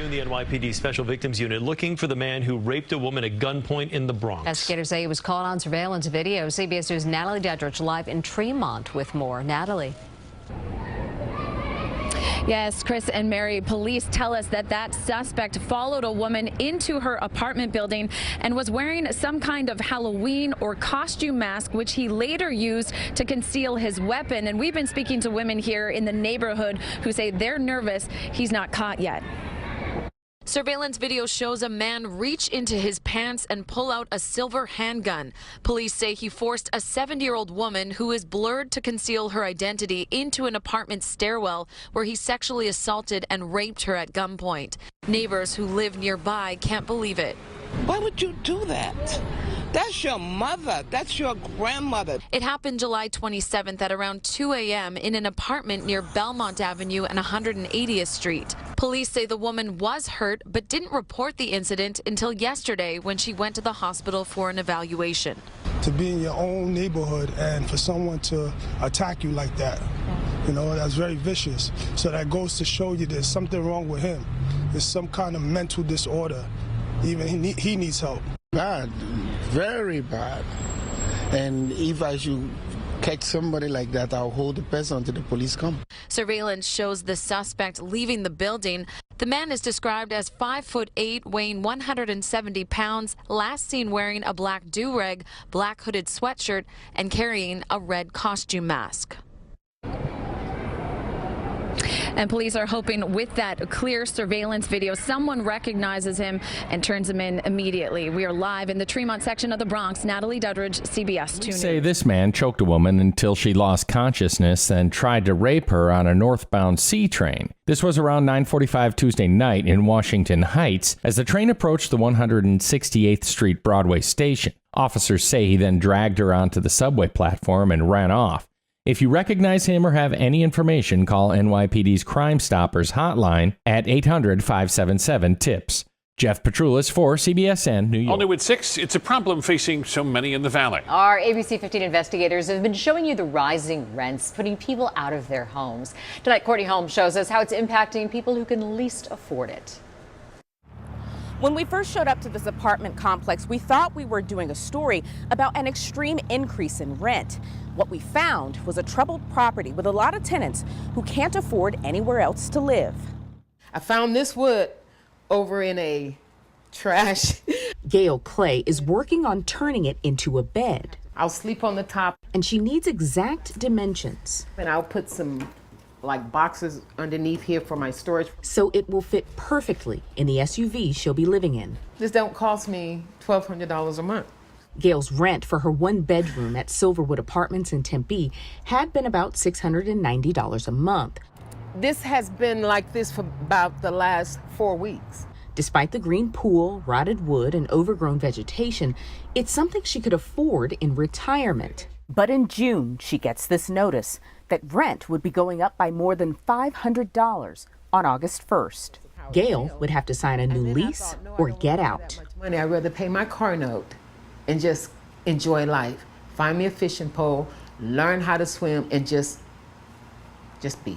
afternoon, the NYPD Special Victims Unit looking for the man who raped a woman at gunpoint in the Bronx. Investigators say he was caught on surveillance video. CBS News' Natalie Dedrich live in Tremont with more. Natalie. Yes, Chris and Mary, police tell us that that suspect followed a woman into her apartment building and was wearing some kind of Halloween or costume mask, which he later used to conceal his weapon. And we've been speaking to women here in the neighborhood who say they're nervous he's not caught yet. Surveillance video shows a man reach into his pants and pull out a silver handgun. Police say he forced a 70-year-old woman who is blurred to conceal her identity into an apartment stairwell where he sexually assaulted and raped her at gunpoint. Neighbors who live nearby can't believe it. Why would you do that? That's your mother. That's your grandmother. It happened July 27th at around 2 a.m. in an apartment near Belmont Avenue and 180th Street. Police say the woman was hurt but didn't report the incident until yesterday when she went to the hospital for an evaluation. To be in your own neighborhood and for someone to attack you like that, you know, that's very vicious. So that goes to show you there's something wrong with him. There's some kind of mental disorder. Even he needs help. Bad, very bad. And if I should catch somebody like that, I'll hold the person until the police come. Surveillance shows the suspect leaving the building. The man is described as 5'8", weighing 170 pounds, last seen wearing a black do-rag, black hooded sweatshirt, and carrying a red costume mask. And police are hoping with that clear surveillance video, someone recognizes him and turns him in immediately. We are live in the Tremont section of the Bronx. Natalie Dedrich, CBS 2 News. Say this man choked a woman until she lost consciousness and tried to rape her on a northbound C train. This was around 9:45 Tuesday night in Washington Heights as the train approached the 168th Street Broadway station. Officers say he then dragged her onto the subway platform and ran off. If you recognize him or have any information, call NYPD's Crime Stoppers hotline at 800-577-TIPS. Jeff Petroulis for CBSN New York. All new at 6, it's a problem facing so many in the valley. Our ABC 15 investigators have been showing you the rising rents, putting people out of their homes. Tonight, Courtney Holmes shows us how it's impacting people who can least afford it. When we first showed up to this apartment complex, we thought we were doing a story about an extreme increase in rent. What we found was a troubled property with a lot of tenants who can't afford anywhere else to live. I found this wood over in a trash. Gail Clay is working on turning it into a bed. I'll sleep on the top. And she needs exact dimensions. And I'll put some boxes underneath here for my storage. So it will fit perfectly in the SUV she'll be living in. This don't cost me $1,200 a month. Gail's rent for her one bedroom at Silverwood Apartments in Tempe had been about $690 a month. This has been like this for about the last 4 weeks. Despite the green pool, rotted wood, and overgrown vegetation, it's something she could afford in retirement. But in June, she gets this notice that rent would be going up by more than $500 on August 1st. Gail would have to sign a new lease or get out. I'd rather pay my car note and just enjoy life. Find me a fishing pole, learn how to swim, and just be.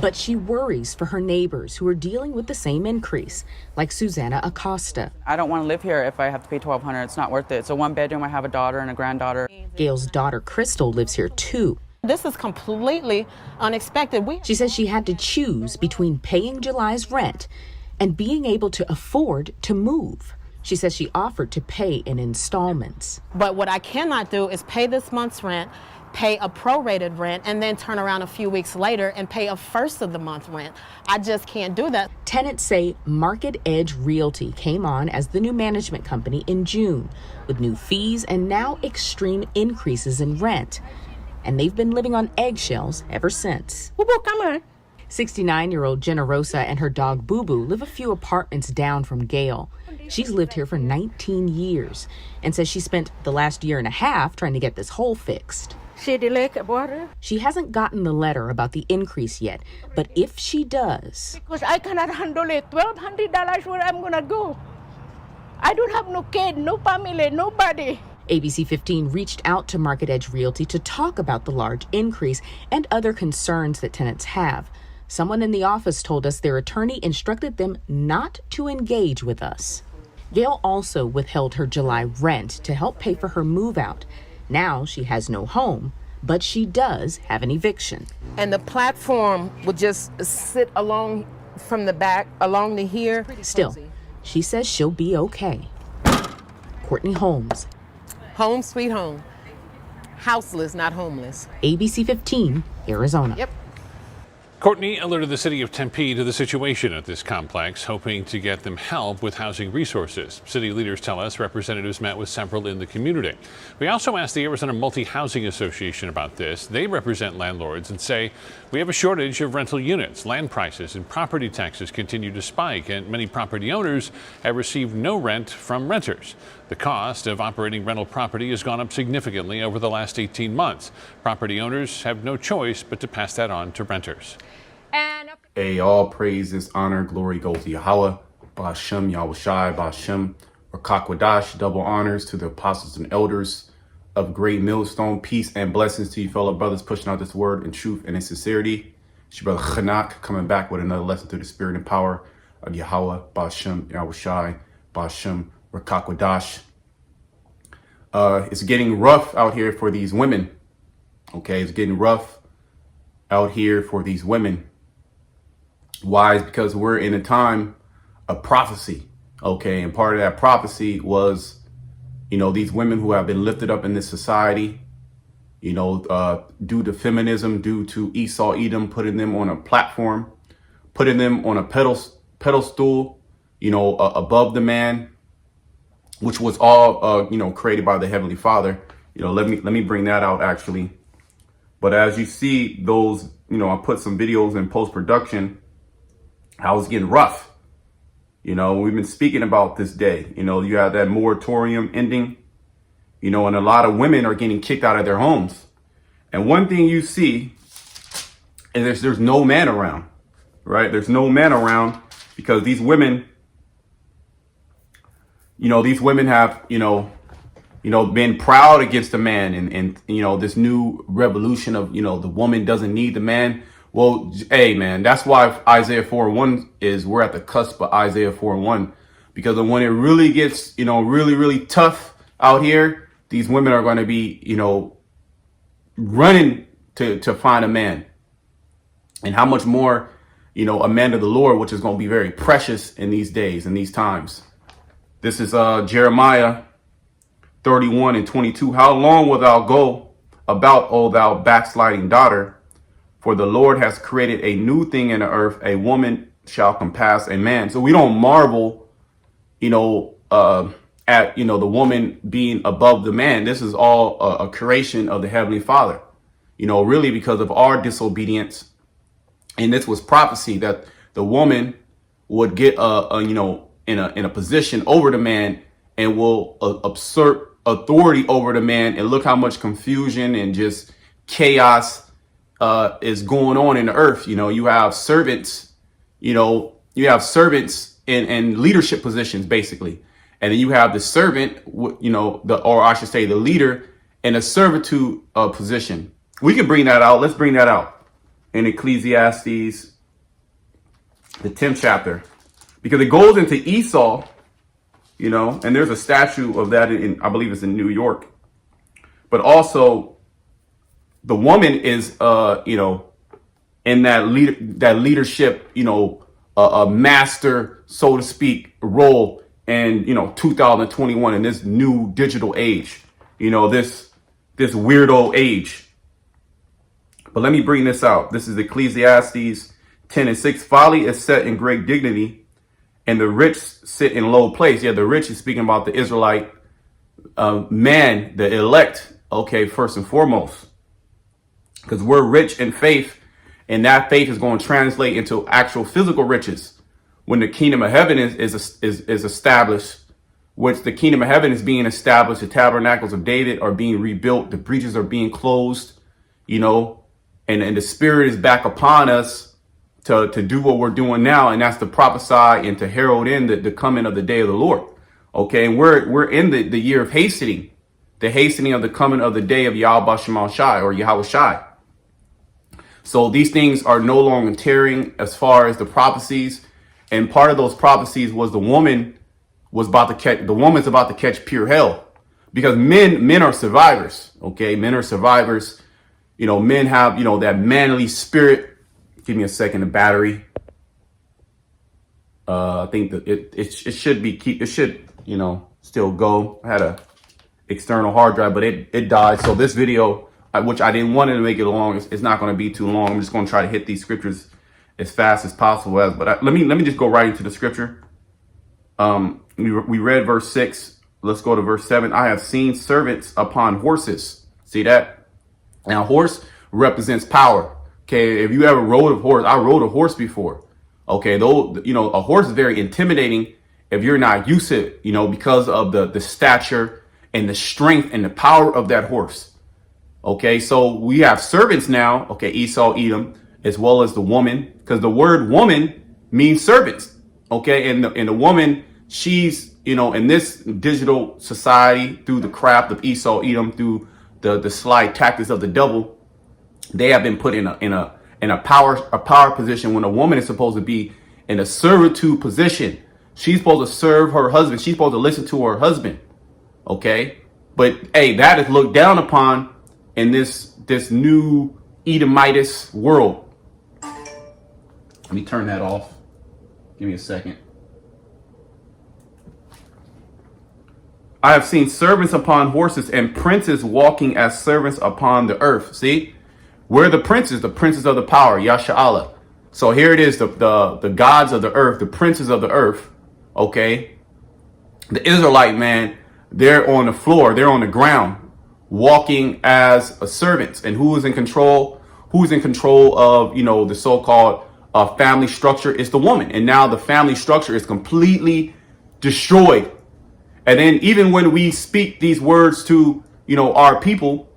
But she worries for her neighbors who are dealing with the same increase, like Susanna Acosta. I don't want to live here if I have to pay $1,200. It's not worth it. It's a one bedroom. I have a daughter and a granddaughter. Gail's daughter, Crystal, lives here too. This is completely unexpected. She says she had to choose between paying July's rent and being able to afford to move. She says she offered to pay in installments. But what I cannot do is pay this month's rent, pay a prorated rent, and then turn around a few weeks later and pay a first of the month rent. I just can't do that. Tenants say Market Edge Realty came on as the new management company in June, with new fees and now extreme increases in rent. And they've been living on eggshells ever since. Come on. 69-year-old Generosa and her dog Boo Boo live a few apartments down from Gail. She's lived here for 19 years and says she spent the last year and a half trying to get this hole fixed. She hasn't gotten the letter about the increase yet, but if she does... Because I cannot handle it. $1,200 where I'm going to go. I don't have no kid, no family, nobody. ABC 15 reached out to Market Edge Realty to talk about the large increase and other concerns that tenants have. Someone in the office told us their attorney instructed them not to engage with us. Gail also withheld her July rent to help pay for her move out. Now she has no home, but she does have an eviction. And the platform would just sit along from the back, along to here. Still, she says she'll be okay. Courtney Holmes. Home sweet home. Houseless, not homeless. ABC 15, Arizona. Yep. Courtney alerted the city of Tempe to the situation at this complex, hoping to get them help with housing resources. City leaders tell us representatives met with several in the community. We also asked the Arizona Multi-Housing Association about this. They represent landlords and say we have a shortage of rental units. Land prices and property taxes continue to spike, and many property owners have received no rent from renters. The cost of operating rental property has gone up significantly over the last 18 months. Property owners have no choice but to pass that on to renters. All praises, honor, glory goes to Yahweh, Ba'ashem, Yahushai, Ba'ashem, Rakakwadash, double honors to the apostles and elders of Great Millstone. Peace and blessings to you fellow brothers pushing out this word in truth and in sincerity. It's your brother Chanak coming back with another lesson through the spirit and power of Yahweh, Ba'ashem, Yahushai, Ba'ashem, Rakakwadash. It's getting rough out here for these women. Okay, it's getting rough out here for these women. Why? Is because we're in a time of prophecy. Okay, and part of that prophecy was, these women who have been lifted up in this society, due to feminism, due to Esau, Edom, putting them on a platform, putting them on a pedestal, above the man, which was all, created by the Heavenly Father. Let me bring that out actually. But as you see those, I put some videos in post-production, how it's getting rough. We've been speaking about this day. You have that moratorium ending, and a lot of women are getting kicked out of their homes. And one thing you see is there's no man around, right? There's no man around because these women, have, been proud against the man and this new revolution of, the woman doesn't need the man. Well, hey, man, that's why Isaiah 4:1 we're at the cusp of Isaiah 4:1, because when it really gets, really, really tough out here, these women are going to be, running to find a man. And how much more, a man of the Lord, which is going to be very precious in these days, in these times. This is Jeremiah 31:22. How long wilt thou go about, O thou backsliding daughter? For the Lord has created a new thing in the earth. A woman shall compass a man. So we don't marvel, at, the woman being above the man. This is all a creation of the Heavenly Father, really because of our disobedience. And this was prophecy that the woman would get, in a position over the man and will usurp authority over the man. And look how much confusion and just chaos is going on in the earth. You have servants, in leadership positions, basically. And then you have the servant, or I should say the leader in a servitude position. We can bring that out. Let's bring that out in Ecclesiastes, the 10th chapter, because it goes into Esau, and there's a statue of that in, I believe it's in New York, but also the woman is, in that leadership, a master, so to speak, role in, 2021 in this new digital age, this weirdo age. But let me bring this out. This is Ecclesiastes 10:6. Folly is set in great dignity, and the rich sit in low place. Yeah, the rich is speaking about the Israelite man, the elect. Okay, first and foremost. Because we're rich in faith, and that faith is going to translate into actual physical riches when the kingdom of heaven is established, which the kingdom of heaven is being established. The tabernacles of David are being rebuilt. The breaches are being closed, and the spirit is back upon us to do what we're doing now. And that's to prophesy and to herald in the coming of the day of the Lord. Okay. And we're in the year of hastening, the hastening of the coming of the day of Yahweh Shai or Yahweh Shai. So these things are no longer tearing as far as the prophecies. And part of those prophecies was the woman's about to catch pure hell, because men are survivors. Okay. Men are survivors. You know, men have, you know, that manly spirit. Give me a second. The battery. I think that it should be it should, you know, still go. I had a external hard drive, but it died. So this video, which I didn't want to make it long, it's not going to be too long. I'm just going to try to hit these scriptures as fast as possible. Let me just go right into the scripture. We read verse 6. Let's go to verse 7. I have seen servants upon horses. See that? Now, horse represents power. Okay, if you ever rode a horse, I rode a horse before. Okay, though, you know, a horse is very intimidating if you're not used to it, you know, because of the stature and the strength and the power of that horse. Okay, so we have servants now. Okay, Esau, Edom, as well as the woman, because the word woman means servants. Okay, and the woman, she's, you know, in this digital society, through the craft of Esau, Edom, through the sly tactics of the devil, they have been put in a power position when a woman is supposed to be in a servitude position. She's supposed to serve her husband. She's supposed to listen to her husband. Okay, but hey, that is looked down upon in this new Edomitis world. Let me turn that off. Give me a second. I have seen servants upon horses and princes walking as servants upon the earth. See, we're the princes of the power, Yasha'Allah. So here it is, the gods of the earth, the princes of the earth. Okay, the Israelite man, they're on the floor, they're on the ground, walking as a servants. And who is in control? Who's in control of, you know, the so-called family structure? Is the woman. And now the family structure is completely destroyed. And then even when we speak these words to, you know, our people,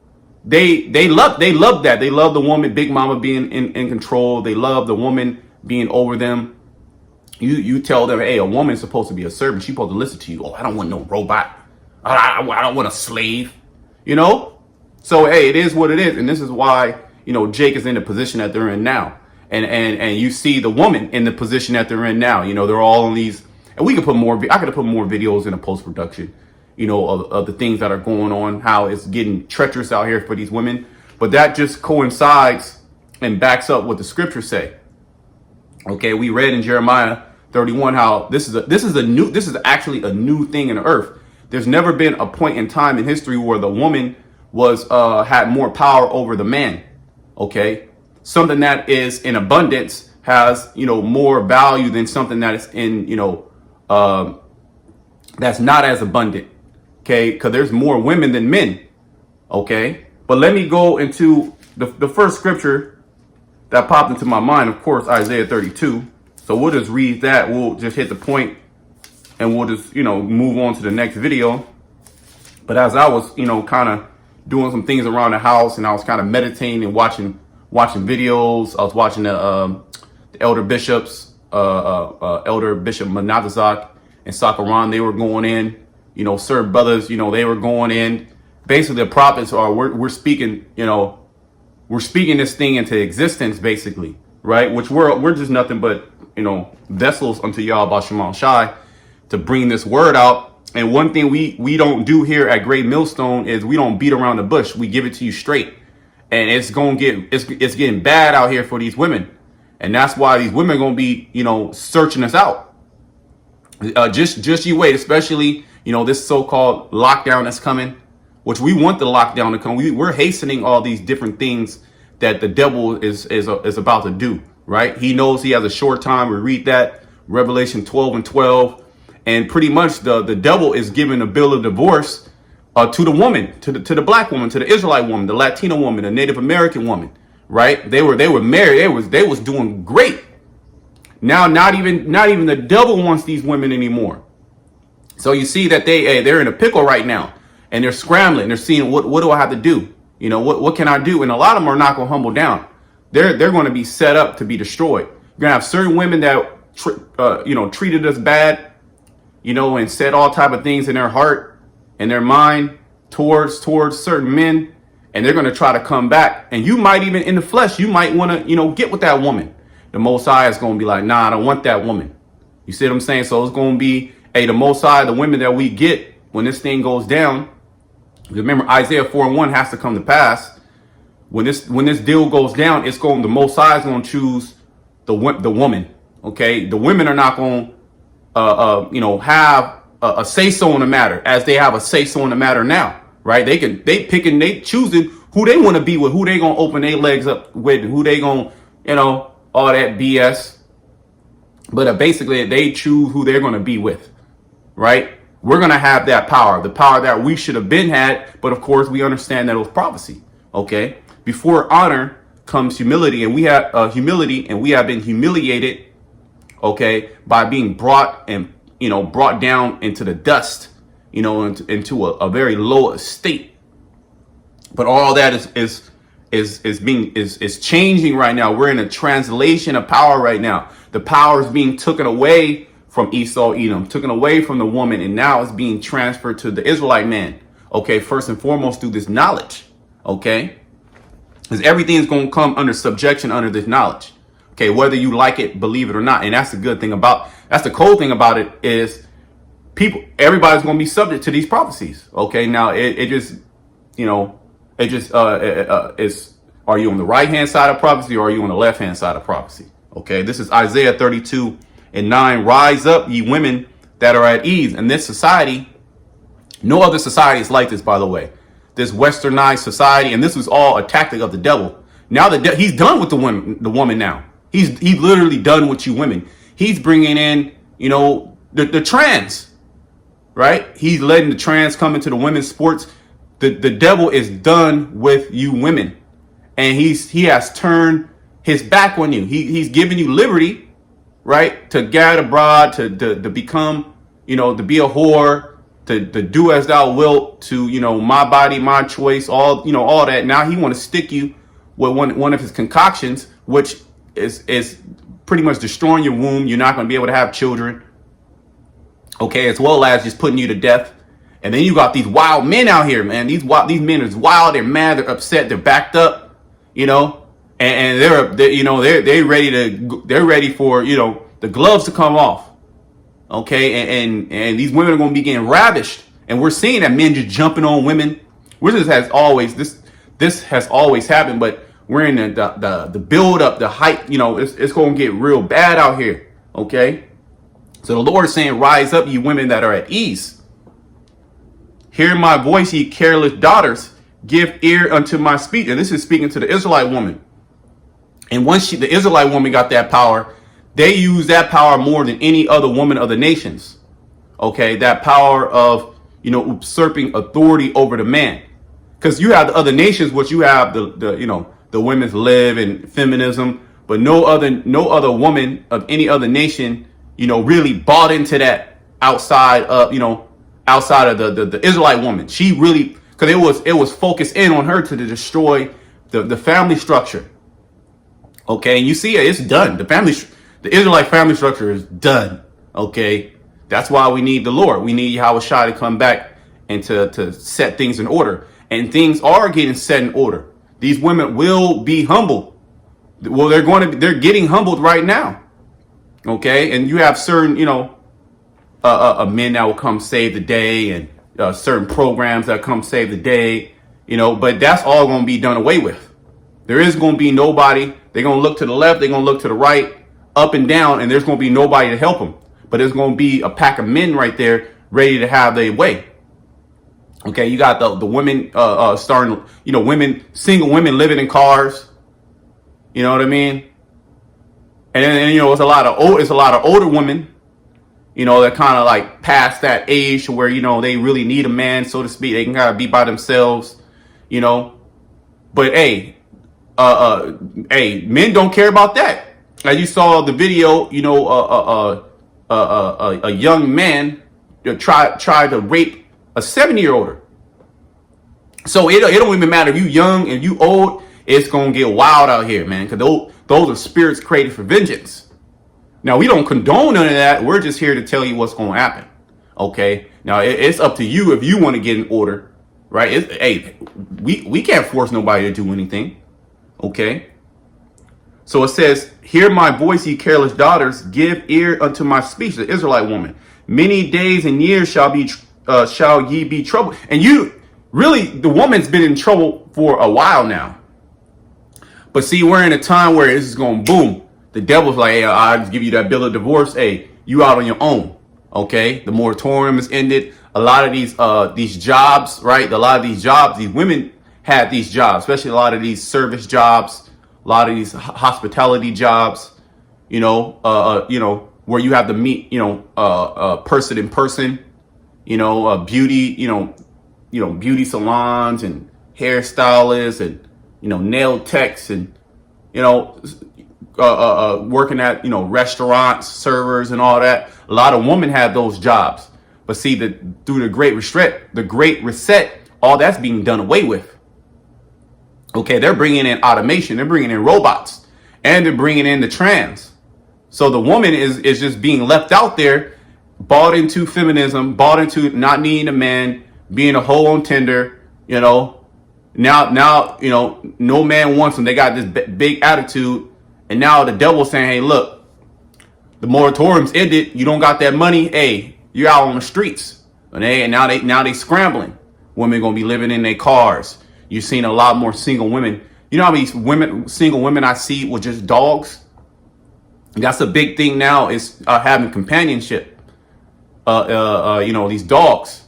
they love that. They love the woman, Big Mama, being in control. They love the woman being over them. You tell them, hey, a woman's supposed to be a servant. She's supposed to listen to you. Oh, I don't want no robot. I don't want a slave, you know? So, hey, it is what it is. And this is why, you know, Jake is in the position that they're in now. And you see the woman in the position that they're in now. You know, they're all in these, and we could put more, I could have put more videos in a post-production, you know, of the things that are going on, how it's getting treacherous out here for these women. But that just coincides and backs up what the scriptures say. Okay, we read in Jeremiah 31 how this is actually a new thing in the earth. There's never been a point in time in history where the woman was had more power over the man. Okay, something that is in abundance has, you know, more value than something that is in, you know, that's not as abundant. Okay, because there's more women than men. Okay, but let me go into the first scripture that popped into my mind. Of course, Isaiah 32. So we'll just read that. We'll just hit the point and we'll just, you know, move on to the next video. But as I was, you know, kind of doing some things around the house, and I was kind of meditating and watching videos. I was watching the elder bishops, Elder Bishop Manatazak and Sakaran. They were going in, you know, certain brothers, you know, they were going in. Basically, the prophets are, we're speaking, you know, we're speaking this thing into existence, basically, right? Which we're just nothing but, you know, vessels unto Yahweh Shema Shai to bring this word out. And one thing we don't do here at Great Millstone is we don't beat around the bush. We give it to you straight. And it's getting bad out here for these women. And that's why these women are going to be, you know, searching us out. Just you wait, especially, you know, this so-called lockdown that's coming, which we want the lockdown to come. We're hastening all these different things that the devil is about to do, right? He knows he has a short time. We read that, Revelation 12:12. And pretty much the devil is giving a bill of divorce to the woman, to the black woman, to the Israelite woman, the Latino woman, the Native American woman, right? They were married. They was doing great. Now, not even the devil wants these women anymore. So you see that they're in a pickle right now, and they're scrambling. They're seeing what do I have to do? You know, what can I do? And a lot of them are not going to humble down. They're going to be set up to be destroyed. You're going to have certain women that you know, treated us bad, you know, and said all type of things in their heart and their mind towards certain men. and they're going to try to come back. And you might even in the flesh, you might want to, get with that woman. The Most High is going to be like, nah, I don't want that woman. You see what I'm saying? So it's going to be, hey, the Most High, the women that we get when this thing goes down. Remember, Isaiah 4:1 has to come to pass. When this deal goes down, the Most High is going to choose the woman. Okay, the women are not going to have a say so in the matter as they have a say so in the matter now, right? They choosing who they want to be with, who they gonna open their legs up with, who they gonna all that BS. But basically, they choose who they're gonna be with, right? We're gonna have that power, the power that we should have been had. But of course, we understand that it was prophecy. Okay, before honor comes humility, and we have humility, and we have been humiliated. Okay, by being brought down into the dust, into a very low estate. But all that is changing right now. We're in a translation of power right now. The power is being taken away from Esau, Edom, taken away from the woman, and now it's being transferred to the Israelite man. Okay, first and foremost through this knowledge. Okay, because everything is going to come under subjection under this knowledge. Okay, whether you like it, believe it or not. And that's the good thing that's the cold thing about it is everybody's going to be subject to these prophecies. Okay, now is, are you on the right hand side of prophecy or are you on the left hand side of prophecy? Okay, this is Isaiah 32:9. Rise up, ye women that are at ease. In this society, no other society is like this, by the way. This westernized society, and this was all a tactic of the devil. Now he's done with the woman now. He's literally done with you women. He's bringing in, the trans, right? He's letting the trans come into the women's sports. The devil is done with you women, and he has turned his back on you. He's giving you liberty, right? To gad abroad, to become, to be a whore, to do as thou wilt, to, my body, my choice, all that. Now he want to stick you with one of his concoctions, which is pretty much destroying your womb. You're not going to be able to have children. Okay, as well as just putting you to death. And then you got these wild men out here, man. These men are wild. They're mad. They're upset. They're backed up. And they're ready for the gloves to come off. Okay, and these women are going to be getting ravished, and we're seeing that men just jumping on women. This has always happened, but we're in the build up, the hype. It's going to get real bad out here. Okay, so the Lord is saying, "Rise up, ye women that are at ease. Hear my voice, ye careless daughters. Give ear unto my speech." And this is speaking to the Israelite woman. And once the Israelite woman got that power, they use that power more than any other woman of the nations. Okay, that power of usurping authority over the man. Because you have the other nations, which you have the women's lib and feminism, but no other woman of any other nation, really bought into that outside of the Israelite woman. She really, because it was focused in on her to destroy the family structure. Okay, and you see it's done. The Israelite family structure is done. Okay, that's why we need the Lord. We need Yahweh Shai to come back and to set things in order. And things are getting set in order. These women will be humbled. Well, they're getting humbled right now. Okay, and you have certain, men that will come save the day, and certain programs that come save the day, but that's all going to be done away with. There is going to be nobody. They're going to look to the left. They're going to look to the right, up and down, and there's going to be nobody to help them. But there's going to be a pack of men right there ready to have their way. Okay, you got the women starting, single women living in cars. You know what I mean? And then it's a lot of older women, that kind of like past that age to where they really need a man, so to speak. They can kind of be by themselves, But men don't care about that. As you saw the video, a young man tried to rape a 7-year-old. So it don't even matter if you young and you old. It's gonna get wild out here, man. Because those are spirits created for vengeance. Now we don't condone none of that. We're just here to tell you what's gonna happen. Okay. Now it's up to you if you want to get in order. right? Hey, we can't force nobody to do anything, okay? So it says, hear my voice, ye careless daughters, give ear unto my speech, the Israelite woman. Many days and years shall ye be troubled. And the woman's been in trouble for a while now. But see, we're in a time where this is going boom. The devil's like, hey, I'll just give you that bill of divorce. Hey, you out on your own. Okay. The moratorium is ended. A lot of these jobs, right? A lot of these jobs, these women had these jobs, especially a lot of these service jobs, a lot of these hospitality jobs, where you have to meet, person in person, beauty, beauty salons and hairstylists and, nail techs and, working at, restaurants, servers and all that. A lot of women have those jobs. But see, through the Great Reset, all that's being done away with. Okay, they're bringing in automation, they're bringing in robots, and they're bringing in the trans. So the woman is just being left out there, bought into feminism, bought into not needing a man, being a hoe on Tinder, Now, no man wants them. They got this big attitude. And now the devil's saying, hey, look, the moratorium's ended. You don't got that money. Hey, you're out on the streets. And now they scrambling. Women going to be living in their cars. You're seeing a lot more single women. You know how many single women I see with just dogs? That's a big thing now, is having companionship. These dogs.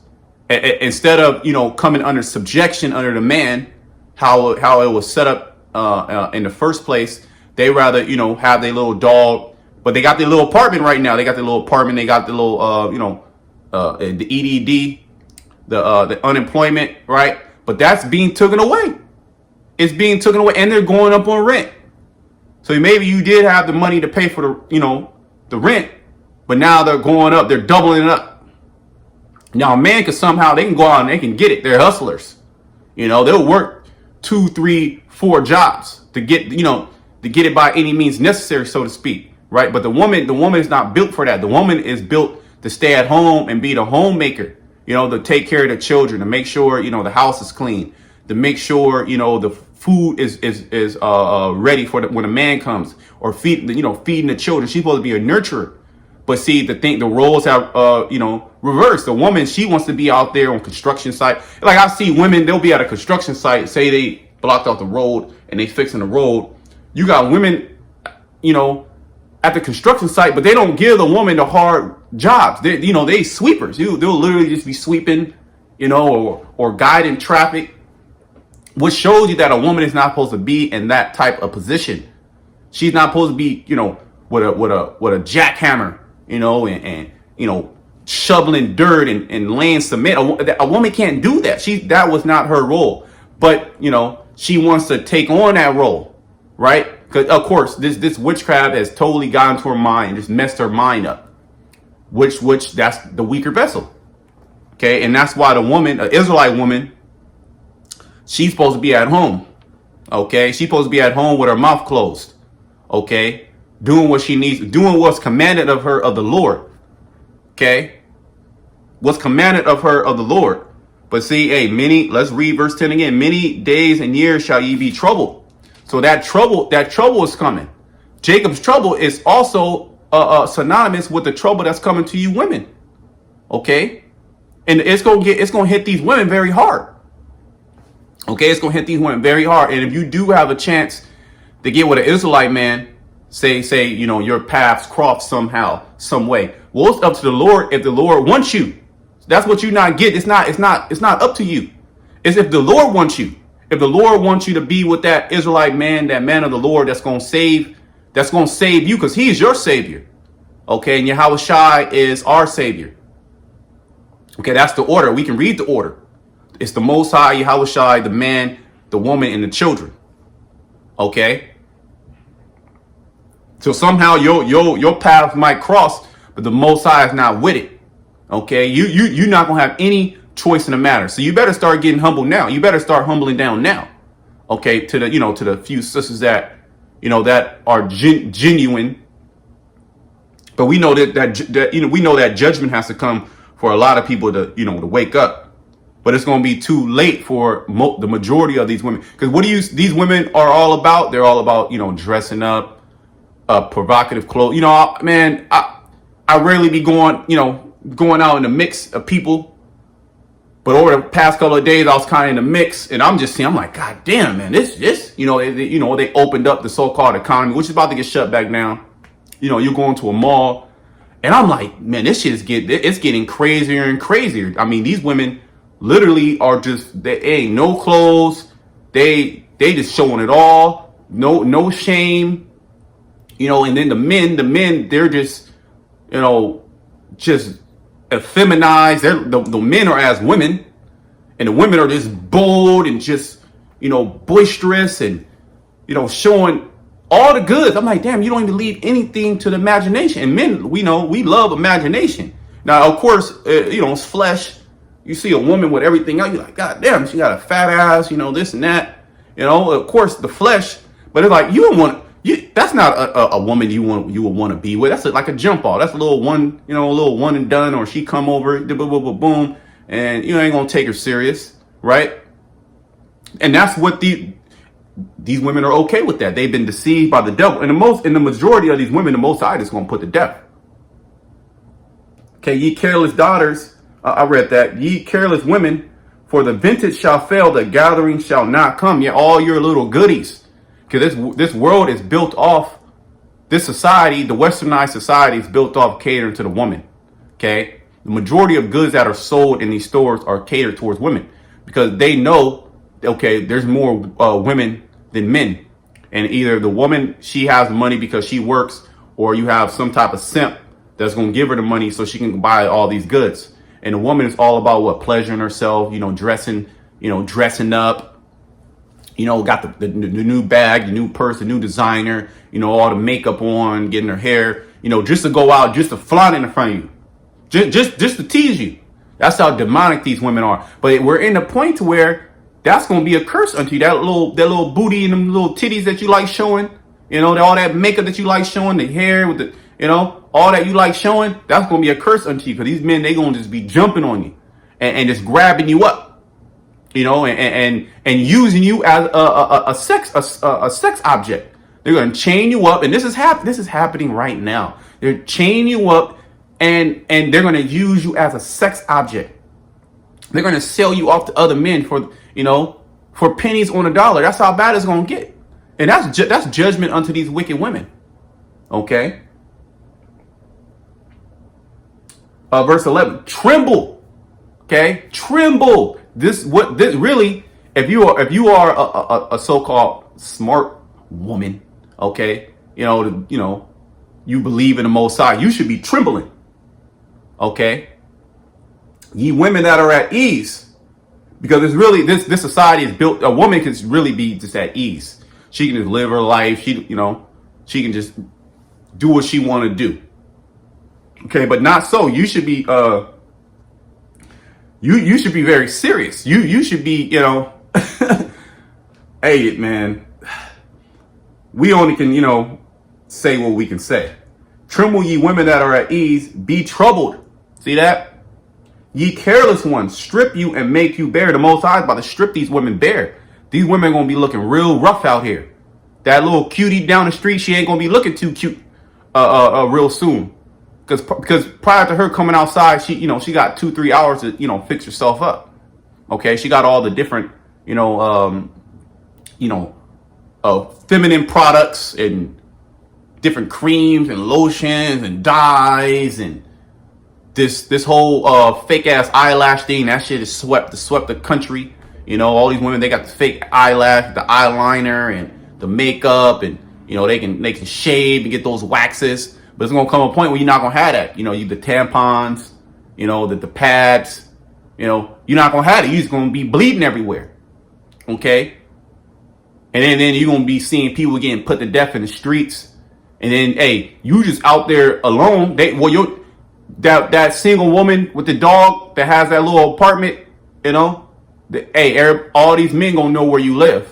Instead of, coming under subjection under the man, how it was set up in the first place, they rather, have their little dog, but they got their little apartment right now. They got their little apartment. They got the little, the EDD, the unemployment, right? But that's being taken away. It's being taken away, and they're going up on rent. So maybe you did have the money to pay for the rent, but now they're going up. They're doubling it up. Now a man they can go out and they can get it. They're hustlers. They'll work 2, 3, 4 jobs to get, to get it by any means necessary, so to speak. Right. But the woman is not built for that. The woman is built to stay at home and be the homemaker, to take care of the children, to make sure, the house is clean, to make sure, the food is ready for when a man comes, or feeding the children. She's supposed to be a nurturer. But see, the roles have, reversed. The woman, she wants to be out there on construction site. Like I see women, they'll be at a construction site, say they blocked out the road and they fixing the road. You got women, at the construction site, but they don't give the woman the hard jobs. They sweepers. They'll literally just be sweeping, or guiding traffic, which shows you that a woman is not supposed to be in that type of position. She's not supposed to be, with a jackhammer, and shoveling dirt and laying cement. A woman can't do that. That was not her role. But, she wants to take on that role, right? Because, of course, this witchcraft has totally gotten to her mind and just messed her mind up, which that's the weaker vessel. Okay, and that's why the woman, an Israelite woman, she's supposed to be at home. Okay, she's supposed to be at home with her mouth closed. Okay, doing what she needs, doing what's commanded of her of the Lord. Okay, what's commanded of her of the Lord. But see, hey, let's read verse 10 again. Many days and years shall ye be troubled. So that trouble is coming. Jacob's trouble is also synonymous with the trouble that's coming to you women. Okay, and it's gonna hit these women very hard. Okay, it's gonna hit these women very hard. And if you do have a chance to get with an Israelite man, say your paths cross somehow, some way. Well, it's up to the Lord. If the Lord wants you, that's what you not get. It's not up to you. It's if the Lord wants you. If the Lord wants you to be with that Israelite man, that man of the Lord, that's gonna save you, because He is your Savior. Okay, and Yahweh Shai is our Savior. Okay, that's the order. We can read the order. It's the Most High, Yahweh Shai, the man, the woman, and the children. Okay. So somehow your path might cross, but the Most High is not with it. Okay, you're not gonna have any choice in the matter. So you better start getting humble now. You better start humbling down now. Okay, to the few sisters that that are genuine. But we know that judgment has to come for a lot of people to to wake up. but it's going to be too late for the majority of these women. Because what these women are all about? They're all about, you know, dressing up, provocative clothes. You know, man, I rarely be going out in the mix of people. But over the past couple of days, I was kind of in the mix, and I'm like, God damn, man, this, you know, they opened up the so-called economy, which is about to get shut back down. You know, you're going to a mall, and I'm like, man, this shit is getting crazier and crazier. I mean, these women literally are they ain't no clothes, they just showing it all, no shame, you know. And then the men, they're just, you know, just effeminized. The men are as women, and the women are just bold and just, you know, boisterous and, you know, showing all the goods. I'm like, damn, you don't even leave anything to the imagination. And men, we know, we love imagination. Now, of course, you know, it's flesh. You see a woman with everything else, you're like, God damn, she got a fat ass, you know, this and that. You know, of course, the flesh. But it's like, you don't want. That's not a woman you would want to be with. That's like a jump ball. That's a little one, you know, a little one and done. Or she come over, boom, and you ain't gonna take her serious, right? And that's what these women are okay with. That they've been deceived by the devil. And the majority of these women, the Most High is gonna put to death. Okay, ye careless daughters. I read that. Ye careless women, for the vintage shall fail, the gathering shall not come. Yet all your little goodies. Because this world is built off, this society, the westernized society is built off catering to the woman. Okay, the majority of goods that are sold in these stores are catered towards women because they know, okay, there's more women than men, and either the woman, she has money because she works, or you have some type of simp that's going to give her the money so she can buy all these goods. And the woman is all about what, pleasuring herself, you know, dressing up. You know, got the new bag, the new purse, the new designer, you know, all the makeup on, getting her hair, you know, just to go out, just to flaunt it in front of you, just to tease you. That's how demonic these women are. But we're in the point to where that's going to be a curse unto you. That little booty and them little titties that you like showing, you know, all that makeup that you like showing, the hair with the, you know, all that you like showing, that's going to be a curse unto you. Because these men, they going to just be jumping on you and just grabbing you up. You know, and using you as a sex object. They're going to chain you up, and this is happening right now. They're chaining you up, and they're going to use you as a sex object. They're going to sell you off to other men for, you know, for pennies on a dollar. That's how bad it's going to get, and that's judgment unto these wicked women. Okay. Verse 11. Tremble. Okay, tremble. This really, if you are a so-called smart woman, okay, you know, you believe in the Most High, you should be trembling. Okay, ye women that are at ease, because it's really this society is built. A woman can really be just at ease. She can just live her life. She can just do what she want to do. Okay, but not so. You should be You should be very serious. You should be, you know, hey, man, we only can, you know, say what we can say. Tremble, ye women that are at ease, be troubled. See that? Ye careless ones, strip you and make you bare. The Most High is about to strip these women bare. These women are going to be looking real rough out here. That little cutie down the street, she ain't going to be looking too cute real soon. Because prior to her coming outside, she got 2-3 hours to, you know, fix herself up. Okay, she got all the different, feminine products and different creams and lotions and dyes and this whole fake ass eyelash thing. That shit is swept the country. You know, all these women, they got the fake eyelash, the eyeliner, and the makeup, and you know they can shave and get those waxes. But it's gonna come a point where you're not gonna have that. You know, the tampons, you know, the pads, you know, you're not gonna have it. You're just gonna be bleeding everywhere. Okay? And then you're gonna be seeing people getting put to death in the streets. And then, hey, you just out there alone. That single woman with the dog that has that little apartment, you know, all these men gonna know where you live.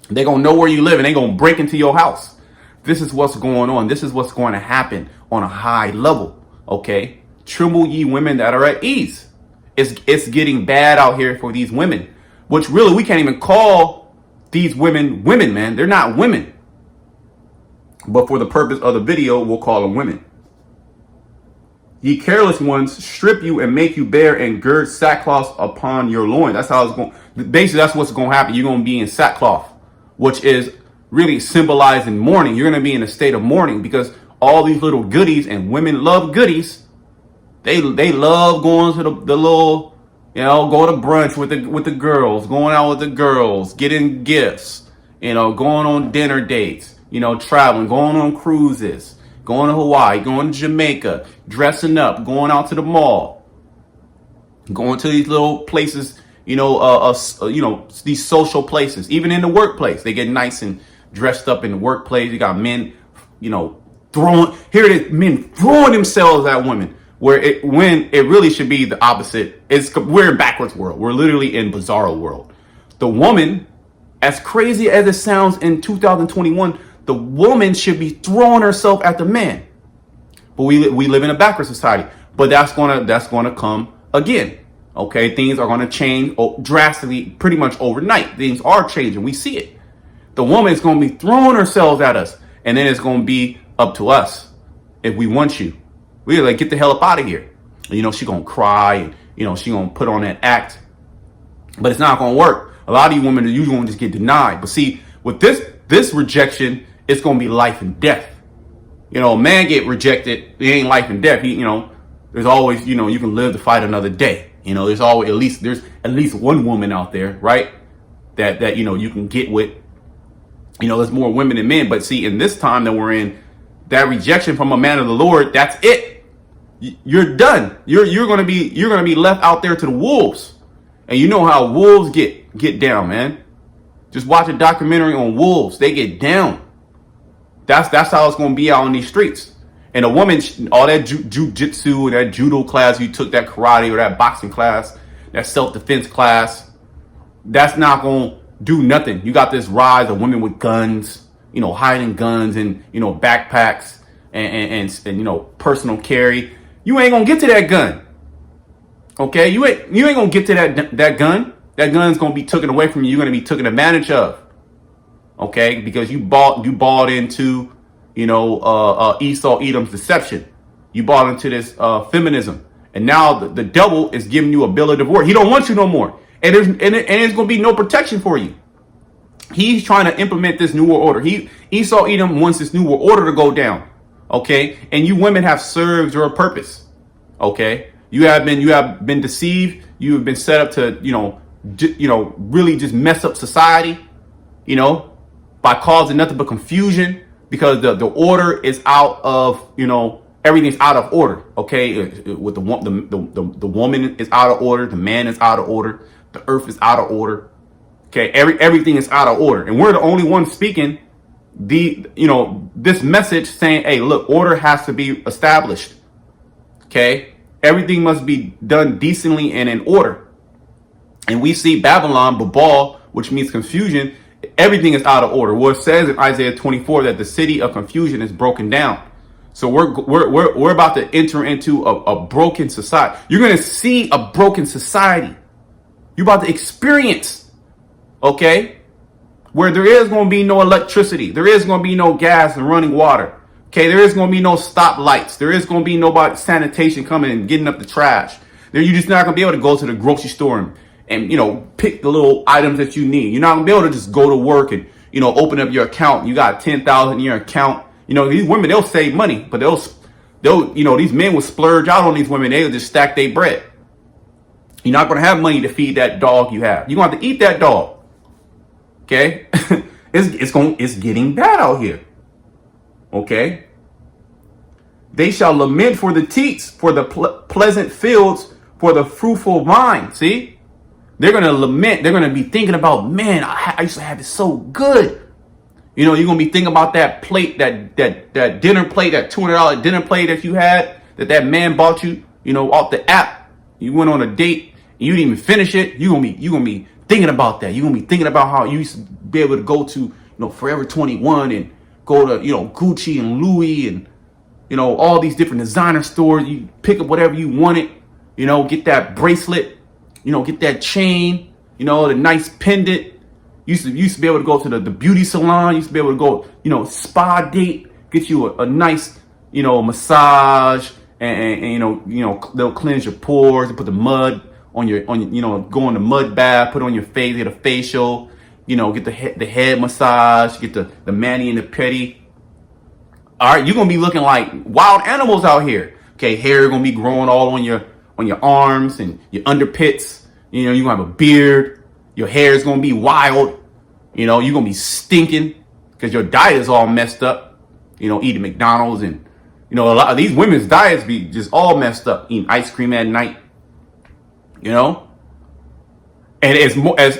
They gonna know where you live, and they gonna break into your house. This is what's going on. This is what's going to happen on a high level. Okay? Tremble, ye women that are at ease. It's getting bad out here for these women, which really we can't even call these women women, man. They're not women. But for the purpose of the video, we'll call them women. Ye careless ones, strip you and make you bare and gird sackcloth upon your loins. That's how it's going. Basically, that's what's going to happen. You're going to be in sackcloth, which is really symbolizing mourning. You're going to be in a state of mourning because all these little goodies, and women love goodies. They love going to the little, go to brunch with the girls, going out with the girls, getting gifts, going on dinner dates, traveling, going on cruises, going to Hawaii, going to Jamaica, dressing up, going out to the mall, going to these little places, these social places. Even in the workplace, they get nice and dressed up in the workplace. You got men, men throwing themselves at women, when it really should be the opposite. We're in backwards world. We're literally in bizarro world. The woman, as crazy as it sounds in 2021, the woman should be throwing herself at the man. But we live in a backward society. But that's gonna come again. Okay, things are gonna change drastically, pretty much overnight. Things are changing. We see it. The woman is gonna be throwing herself at us, and then it's gonna be up to us if we want you. We're like, get the hell up out of here. She gonna cry, and she gonna put on that act, but it's not gonna work. A lot of you women are usually gonna just get denied. But see, with this rejection, it's gonna be life and death. A man get rejected, it ain't life and death. There's always, you can live to fight another day. There's always there's at least one woman out there, right? That you can get with. There's more women than men. But see, in this time that we're in, that rejection from a man of the Lord, that's it. You're done. You're gonna be left out there to the wolves. And you know how wolves get down, man. Just watch a documentary on wolves. They get down. That's how it's gonna be out on these streets. And a woman, all that jujitsu, that judo class you took, that karate or that boxing class, that self-defense class, that's not gonna do nothing. You got this rise of women with guns, hiding guns and backpacks and personal carry. You ain't gonna get to that gun. Okay, you ain't gonna get to that gun. That gun's gonna be taken away from you. You're gonna be taken advantage of. Okay, because you bought into Esau Edom's deception. You bought into this feminism, and now the devil is giving you a bill of divorce. He don't want you no more, and there's gonna be no protection for you. He's trying to implement this new world order. Esau Edom wants this new world order to go down. Okay, and you women have served your purpose. Okay, you have been deceived. You have been set up to really just mess up society. By causing nothing but confusion, because the order is out of, everything's out of order. Okay, with the woman is out of order, the man is out of order, the earth is out of order. Okay, everything is out of order, and we're the only ones speaking this message, saying, hey, look, order has to be established. Okay, everything must be done decently and in order. And we see Babylon, Babal, which means confusion. Everything is out of order. Well, it says in Isaiah 24 that the city of confusion is broken down. So we're about to enter into a broken society. You're going to see a broken society. You're about to experience, okay, where there is going to be no electricity. There is going to be no gas and running water. Okay, there is going to be no stoplights. There is going to be nobody sanitation coming and getting up the trash. You're just not going to be able to go to the grocery store and pick the little items that you need. You're not gonna be able to just go to work and, open up your account. You got 10,000 in your account. These women, they'll save money, but these men will splurge out on these women. They'll just stack their bread. You're not gonna have money to feed that dog you have. You're gonna have to eat that dog. Okay? It's getting bad out here. Okay? They shall lament for the teats, for the pleasant fields, for the fruitful vine. See? They're going to lament. They're going to be thinking about, man, I used to have it so good. You're going to be thinking about that plate, that dinner plate, that $200 dinner plate that you had, that man bought you, off the app. You went on a date, and you didn't even finish it. You're going to be thinking about that. You're going to be thinking about how you used to be able to go to, Forever 21 and go to, Gucci and Louis and, all these different designer stores. You pick up whatever you wanted, get that bracelet. get that chain, the nice pendant. Used to be able to go to the beauty salon. Used to be able to go, spa date, get you a nice, massage, and they'll cleanse your pores and put the mud on your, go in the mud bath, put it on your face, get a facial, get the head massage, get the mani and the pedi. All right, you're gonna be looking like wild animals out here. Okay, hair gonna be growing all on your arms and your underpits. You're gonna have a beard. Your hair is gonna be wild. You're gonna be stinking because your diet is all messed up. Eating McDonald's and a lot of these women's diets be just all messed up. Eating ice cream at night. And as more as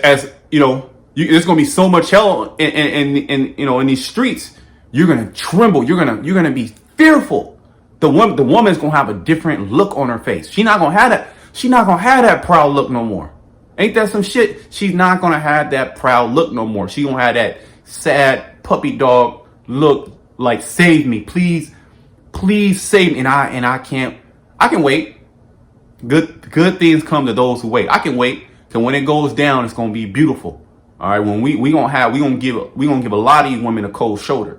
there's gonna be so much hell in these streets. You're gonna tremble. You're gonna be fearful. The woman's gonna have a different look on her face. She's not gonna have that. She's not gonna have that proud look no more. Ain't that some shit? She's not gonna have that proud look no more. She's gonna have that sad puppy dog look, like, save me, please save me. And I can wait. Good things come to those who wait. I can wait till when it goes down, it's gonna be beautiful. All right, when we gonna give a lot of you women a cold shoulder.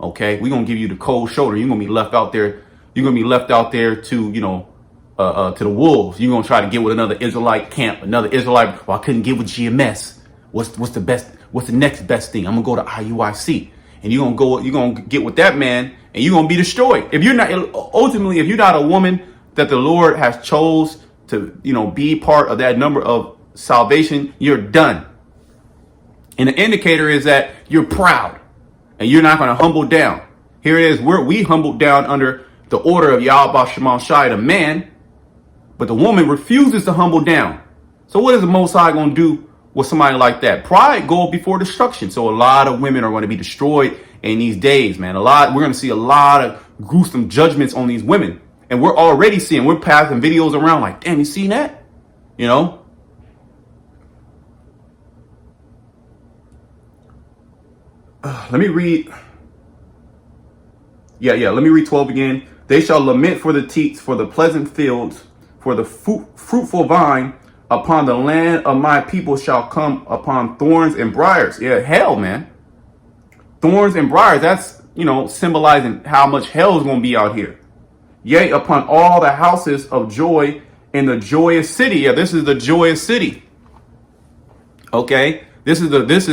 Okay, we're gonna give you the cold shoulder. You're gonna be left out there. You're gonna be left out there to to the wolves. You're gonna try to get with another Israelite camp, another Israelite. Well, I couldn't get with GMS. What's the best? What's the next best thing? I'm gonna go to IUIC, and you're gonna get with that man, and you're gonna be destroyed. If you're not a woman that the Lord has chose to be part of that number of salvation, you're done. And the indicator is that you're proud. And you're not going to humble down. Here it is. We humbled down under the order of Yahweh Shema Shai, the man. But the woman refuses to humble down. So what is the Most High going to do with somebody like that? Pride goes before destruction. So a lot of women are going to be destroyed in these days, man. We're going to see a lot of gruesome judgments on these women. And we're already seeing, we're passing videos around like, damn, you seen that? Let me read. Let me read 12 again. They shall lament for the teats, for the pleasant fields, for the fruitful vine. Upon the land of my people shall come upon thorns and briars. Yeah, hell, man. Thorns and briars. That's, symbolizing how much hell is going to be out here. Yea, upon all the houses of joy in the joyous city. Yeah, this is the joyous city. Okay. This is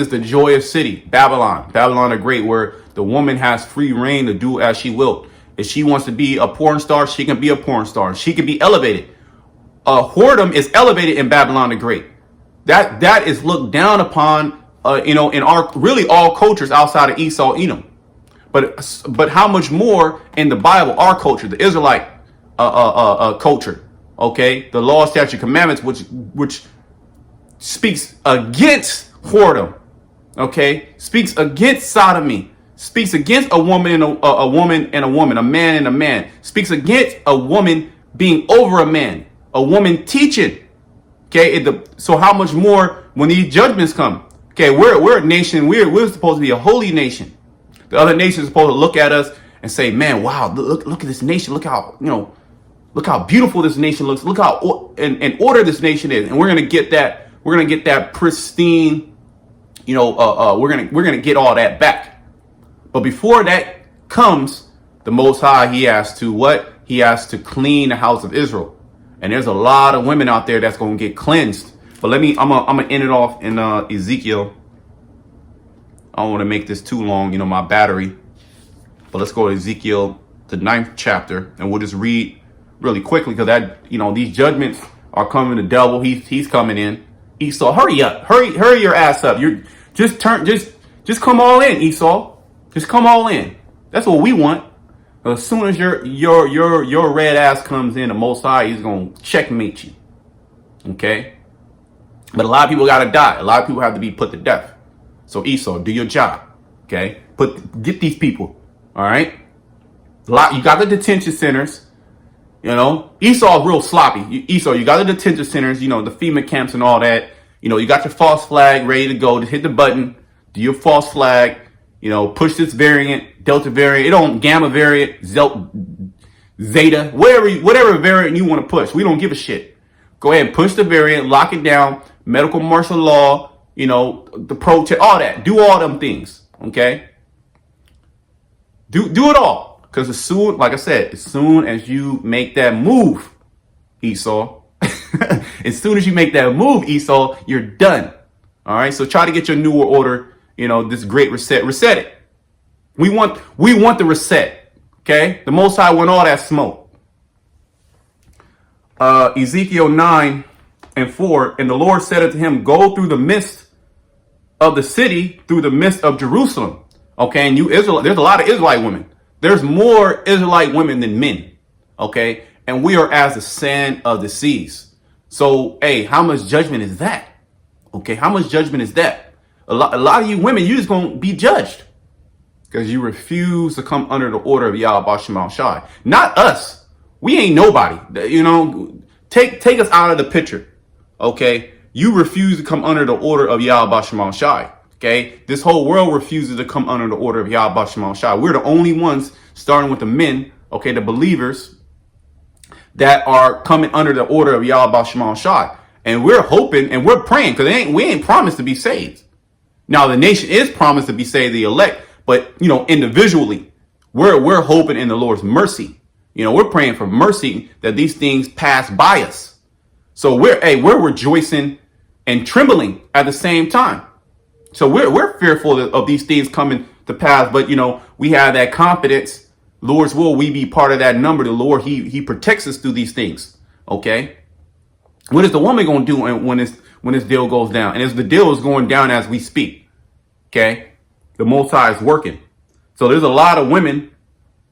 the joyous city, Babylon the Great, where the woman has free reign to do as she will. If she wants to be a porn star, she can be a porn star. She can be elevated. Whoredom is elevated in Babylon the Great. That is looked down upon, in our really all cultures outside of Esau, Edom. But how much more in the Bible, our culture, the Israelite culture, okay, the law, statute, commandments, which speaks against whoredom, okay, speaks against sodomy, speaks against a woman and a woman and a woman, a man and a man, speaks against a woman being over a man, a woman teaching. Okay, so how much more when these judgments come? Okay, we're a nation. We're supposed to be a holy nation. The other nations are supposed to look at us and say, "Man, wow, look at this nation. Look how look how beautiful this nation looks. Look how in order this nation is." And we're gonna get that. We're gonna get that pristine. We're gonna get all that back. But before that comes, the Most High, He has to what? He has to clean the house of Israel. And there's a lot of women out there that's gonna get cleansed. But I'm gonna end it off in Ezekiel. I don't want to make this too long, my battery. But let's go to Ezekiel, the 9th chapter, and we'll just read really quickly because these judgments are coming. The devil, he's coming in. Esau, hurry up, hurry your ass up. You're just come all in, Esau. Just come all in. That's what we want. As soon as your red ass comes in, the Most High, He's gonna checkmate you. Okay. But a lot of people gotta die. A lot of people have to be put to death. So Esau, do your job. Okay. Get these people. All right. You got the detention centers. Esau's real sloppy. Esau, you got the detention centers, the FEMA camps and all that. You got your false flag ready to go. Just hit the button, do your false flag, push this variant, Delta variant, Gamma variant, Zeta, whatever variant you want to push. We don't give a shit. Go ahead and push the variant, lock it down, medical martial law, you know, the protest, all that. Do all them things, okay? Do it all. Because as soon, like I said, as soon as you make that move, Esau, as soon as you make that move, Esau, you're done. All right, so try to get your New World Order, you know, this great reset. Reset it. We want the reset, okay? The Most High want all that smoke. Ezekiel 9:4, and the Lord said unto him, go through the midst of the city, through the midst of Jerusalem. Okay, and you Israel, there's a lot of Israelite women. There's more Israelite women than men. Okay, and we are as the sand of the seas. So, hey, how much judgment is that? Okay, how much judgment is that? A lot of you women, you just gonna be judged because you refuse to come under the order of Yahweh B'Shem Shai. Not us. We ain't nobody. You know, take us out of the picture. Okay, you refuse to come under the order of Yahweh B'Shem Shai. Okay, this whole world refuses to come under the order of Yahweh B'Shem Shai. We're the only ones, starting with the men, okay, the believers, that are coming under the order of Yahweh B'Shem Shai. And we're hoping and we're praying because we ain't promised to be saved. Now, the nation is promised to be saved, the elect, but, you know, individually, we're hoping in the Lord's mercy. You know, we're praying for mercy that these things pass by us. So we're rejoicing and trembling at the same time. So we're fearful of these things coming to pass. But, you know, we have that confidence. Lord's will, we be part of that number. The Lord, he protects us through these things. OK, what is the woman going to do when this deal goes down? And as the deal is going down as we speak, OK, the Most High is working. So there's a lot of women.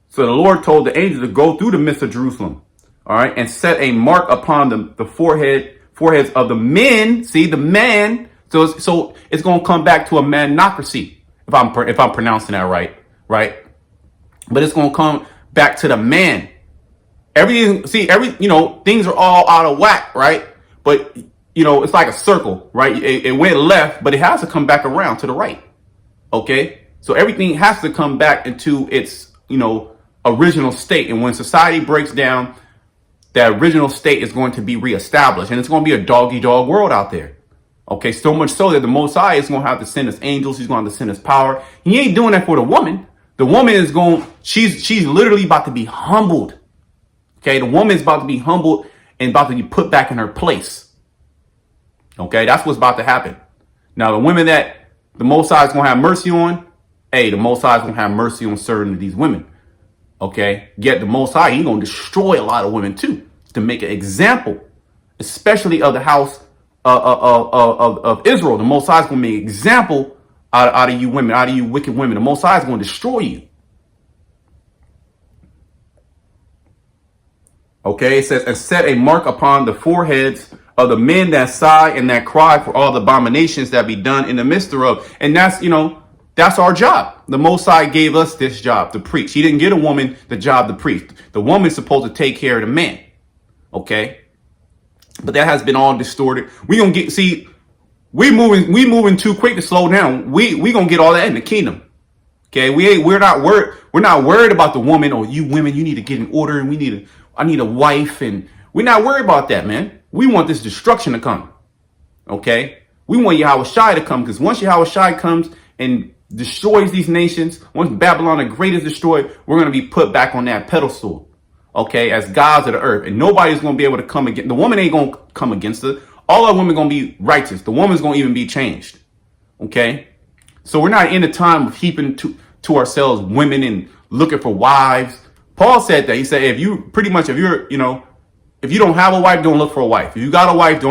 So the Lord told the angel to go through the midst of Jerusalem, all right, and set a mark upon the foreheads of the men. See, the man. So it's going to come back to a manocracy, if I'm pronouncing that right. But it's going to come back to the man. You know, things are all out of whack, right? But, you know, it's like a circle, right? It went left, but it has to come back around to the right. Okay, so everything has to come back into its, you know, original state. And when society breaks down, that original state is going to be reestablished, and it's going to be a dog-eat-dog world out there. Okay, so much so that the Most High is going to have to send us angels. He's going to have to send us power. He ain't doing that for the woman. The woman is she's literally about to be humbled. Okay, the woman is about to be humbled and about to be put back in her place. Okay, that's what's about to happen. Now, the women that the Most High is going to have mercy on, hey, the Most High is going to have mercy on certain of these women. Okay, yet the Most High, he's going to destroy a lot of women too, to make an example, especially of the house of Israel. The Most High is going to make an example out of you women, out of you wicked women. The Most High is going to destroy you. Okay, it says, and set a mark upon the foreheads of the men that sigh and that cry for all the abominations that be done in the midst thereof. And that's, you know, that's our job. The Most High gave us this job to preach. He didn't give a woman the job to preach. The woman's supposed to take care of the man. Okay, but that has been all distorted. We moving too quick to slow down. We gonna get all that in the kingdom. Okay, we're not worried about the woman. Or you women, you need to get in order, and I need a wife, and we're not worried about that, man. We want this destruction to come. Okay, we want Yahweh Shai to come, because once Yahweh Shai comes and destroys these nations, once Babylon the Great is destroyed, we're going to be put back on that pedestal, okay, as gods of the earth. And nobody's going to be able to come against. The woman ain't going to come against us. All our women going to be righteous. The woman's going to even be changed, okay? So we're not in the time of heaping to ourselves women and looking for wives. Paul said that. He said, if you don't have a wife, don't look for a wife. If you got a wife,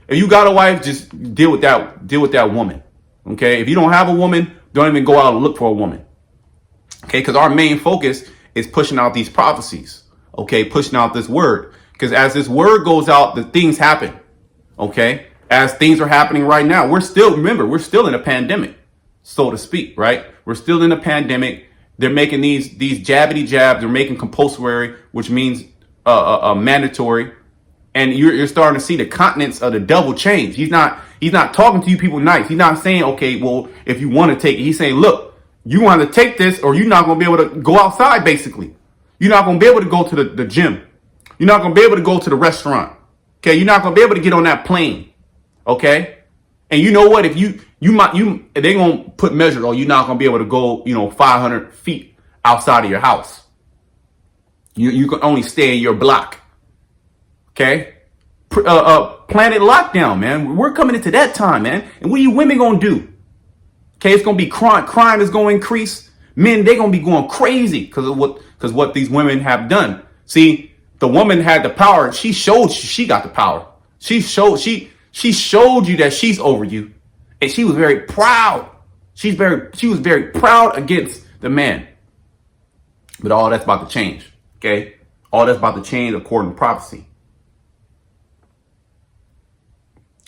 if you got a wife, just deal with that woman. Okay. If you don't have a woman, don't even go out and look for a woman. Okay. Because our main focus is pushing out these prophecies. Okay. Pushing out this word. Because as this word goes out, the things happen. Okay. As things are happening right now, we're still in a pandemic, so to speak, right? We're still in a pandemic. They're making these jabbity jabs. They're making compulsory, which means mandatory. And you're starting to see the continents of the devil change. He's not talking to you people nice. He's not saying, okay, well, if you want to take it, he's saying, look, you want to take this, or you're not going to be able to go outside, basically. You're not going to be able to go to the gym. You're not going to be able to go to the restaurant. Okay, you're not gonna be able to get on that plane. Okay, and you know what? If they're gonna put measures, or you're not gonna be able to go, 500 feet outside of your house. You can only stay in your block. Okay, planet lockdown, man. We're coming into that time, man. And what are you women gonna do? Okay, it's gonna be crime. Crime is gonna increase. Men, they're gonna be going crazy because what these women have done. See, the woman had the power. She showed she got the power. She showed you that she's over you, and she was very proud. She was very proud against the man. But all that's about to change. Okay, all that's about to change according to prophecy.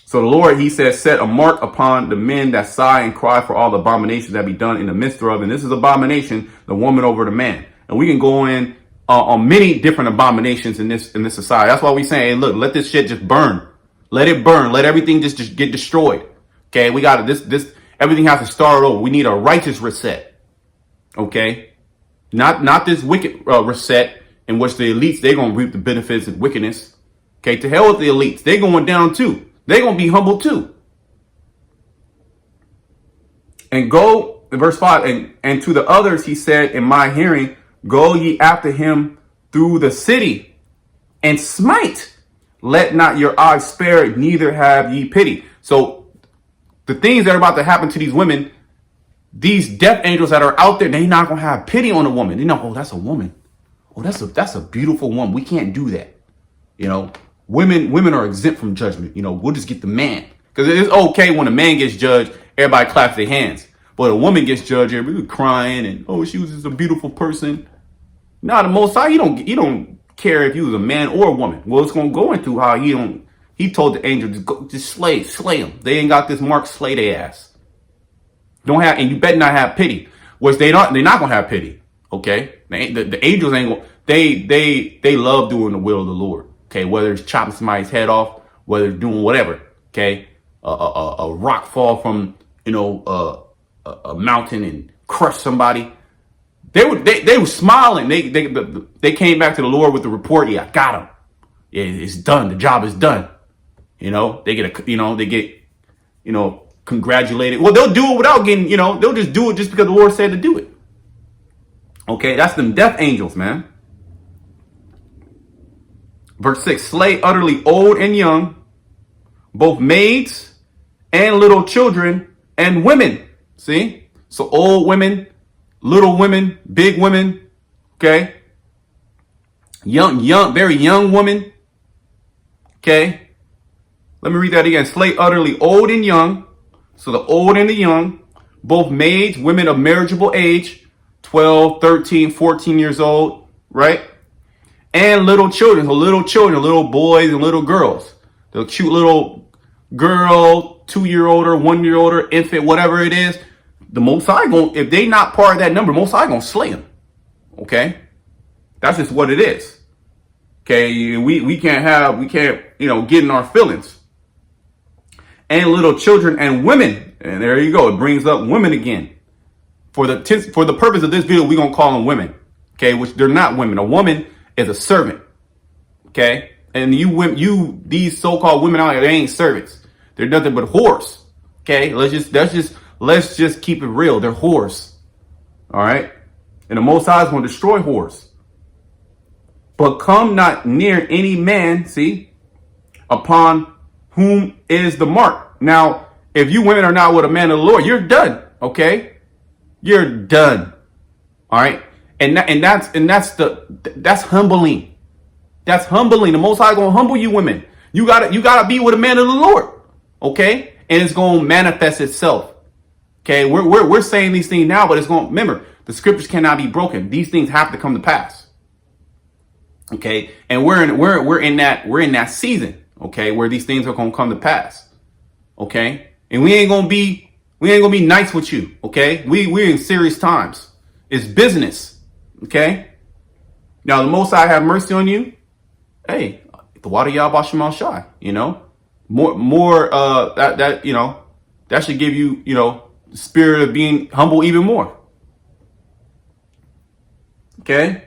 So the Lord, he says, set a mark upon the men that sigh and cry for all the abominations that be done in the midst thereof. And this is abomination, the woman over the man. And we can go in on many different abominations in this society. That's why we say, hey, look, let this shit just burn. Let it burn. Let everything just get destroyed. Okay, we got this. Everything has to start over. We need a righteous reset. Okay, not this wicked reset in which the elites, they're gonna reap the benefits of wickedness. Okay, to hell with the elites. They're going down too. They're going to be humble too. And go, in verse 5, and to the others he said in my hearing, go ye after him through the city and smite. Let not your eyes spare, neither have ye pity. So the things that are about to happen to these women, these death angels that are out there, they're not going to have pity on a woman. They know, oh, that's a woman. Oh, that's a beautiful woman. We can't do that. Women are exempt from judgment. We'll just get the man. Because it's okay when a man gets judged, everybody claps their hands. But a woman gets judged, everybody crying and, oh, she was just a beautiful person. Now, the Most High, you don't care if you was a man or a woman. Well, it's going to go into how he told the angel to go, just slay them. They ain't got this mark, slay their ass. And you better not have pity. Which they're not going to have pity. Okay? The angels ain't going, they love doing the will of the Lord. Okay, whether it's chopping somebody's head off, whether it's doing whatever. Okay, a rock fall from a mountain and crush somebody. They were smiling. They came back to the Lord with the report. Yeah, I got him. Yeah, it's done. The job is done. They get congratulated. Well, they'll do it without getting. They'll just do it just because the Lord said to do it. Okay, that's them death angels, man. Verse 6, slay utterly old and young, both maids and little children and women. See? So old women, little women, big women. Okay. Young, very young woman. Okay. Let me read that again. Slay utterly old and young. So the old and the young, both maids, women of marriageable age, 12, 13, 14 years old, right? And little children, little boys and little girls. The cute little girl, 2-year-old or 1-year-old, infant, whatever it is. The Most High if they not part of that number, Most High gonna slay them. Okay, that's just what it is. Okay, we can't get in our feelings. And little children and women, and there you go. It brings up women again. For the purpose of this video, we're gonna call them women. Okay, which they're not women. A woman is a servant. Okay, and these so-called women out here, they ain't servants. They're nothing but whores. Okay, let's just keep it real. They're whores. All right, and the Most High is going to destroy whores. But come not near any man, see, upon whom is the mark. Now, if you women are not with a man of the Lord, you're done. Okay, you're done. All right. That's humbling. That's humbling. The Most High gonna humble you women. You gotta be with a man of the Lord. Okay? And it's gonna manifest itself. Okay, we're saying these things now, but it's gonna remember the scriptures cannot be broken. These things have to come to pass. Okay, and we're in that season, okay, where these things are gonna come to pass. Okay? And we ain't gonna be nice with you, okay? We're in serious times. It's business. Okay. Now the Most High have mercy on you. Hey, the water y'all Bashim al Shai, more that should give you, the spirit of being humble even more. Okay.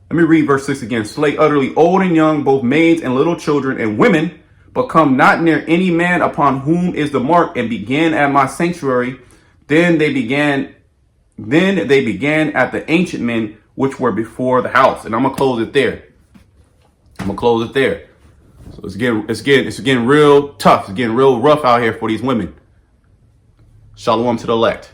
Let me read verse 6 again. Slay utterly old and young, both maids and little children and women, but come not near any man upon whom is the mark, and begin at my sanctuary. Then they began at the ancient men which were before the house. And I'm gonna close it there. So it's getting real tough. It's getting real rough out here for these women. Shalom to the elect.